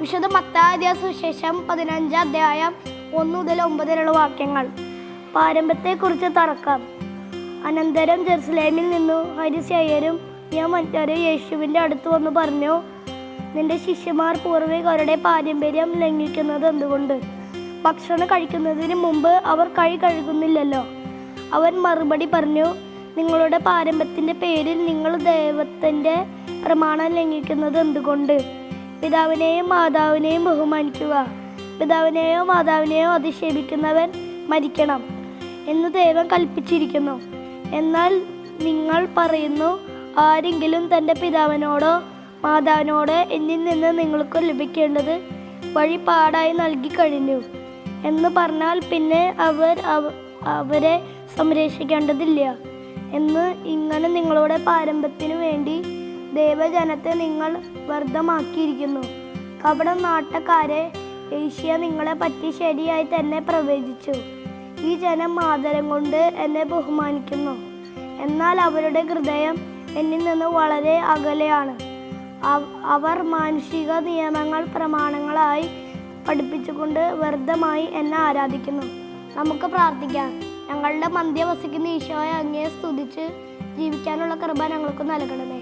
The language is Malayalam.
വിശുദ്ധ മത്തായി സുവിശേഷം 15 അധ്യായം 1 മുതൽ 9 വരെയുള്ള വാക്യങ്ങൾ. പാരമ്പര്യത്തെക്കുറിച്ച് തർക്കം. അനന്തരം ജെറുസലേമിൽ നിന്നു ഫരിസേയരും നിയമജ്ഞരും യേശുവിൻ്റെ അടുത്ത് വന്ന് പറഞ്ഞു, നിന്റെ ശിഷ്യന്മാർ പൂർവികരുടെ പാരമ്പര്യം ലംഘിക്കുന്നത് എന്തുകൊണ്ട്? ഭക്ഷണം കഴിക്കുന്നതിന് മുമ്പ് അവർ കൈ കഴുകുന്നില്ലല്ലോ. അവൻ മറുപടി പറഞ്ഞു, നിങ്ങളുടെ പാരമ്പര്യത്തിൻ്റെ പേരിൽ നിങ്ങൾ ദൈവത്തിൻ്റെ പ്രമാണം ലംഘിക്കുന്നത് എന്തുകൊണ്ട്? പിതാവിനെയും മാതാവിനെയും ബഹുമാനിക്കുക, പിതാവിനെയോ മാതാവിനെയോ അധിക്ഷേപിക്കുന്നവൻ മരിക്കണം എന്ന് ദൈവം കൽപ്പിച്ചിരിക്കുന്നു. എന്നാൽ നിങ്ങൾ പറയുന്നു, ആരെങ്കിലും തൻ്റെ പിതാവിനോടോ മാതാവിനോടോ എന്നിൽ നിന്ന് നിങ്ങൾക്ക് ലഭിക്കേണ്ടത് വഴിപാടായി നൽകി കഴിഞ്ഞു എന്ന് പറഞ്ഞാൽ പിന്നെ അവരെ സംരക്ഷിക്കേണ്ടതില്ല എന്ന്. ഇങ്ങനെ നിങ്ങളുടെ പാരമ്പര്യത്തിനു വേണ്ടി ദൈവജനത്തെ നിങ്ങൾ വ്യർത്ഥമാക്കിയിരിക്കുന്നു. കപട നാട്ടക്കാരെ, ഏഷ്യ നിങ്ങളെ പറ്റി ശരിയായി തന്നെ പ്രവചിച്ചു. ഈ ജനം ആദരം കൊണ്ട് എന്നെ ബഹുമാനിക്കുന്നു, എന്നാൽ അവരുടെ ഹൃദയം എന്നിൽ നിന്ന് വളരെ അകലെയാണ്. അവർ മാനുഷിക നിയമങ്ങൾ പ്രമാണങ്ങളായി പഠിപ്പിച്ചുകൊണ്ട് വ്യർത്ഥമായി എന്നെ ആരാധിക്കുന്നു. നമുക്ക് പ്രാർത്ഥിക്കാം. ഞങ്ങളുടെ മധ്യ വസിക്കുന്ന ഈശോയെ അങ്ങയെ സ്തുതിച്ച് ജീവിക്കാനുള്ള കൃപ ഞങ്ങൾക്ക് നൽകണമേ.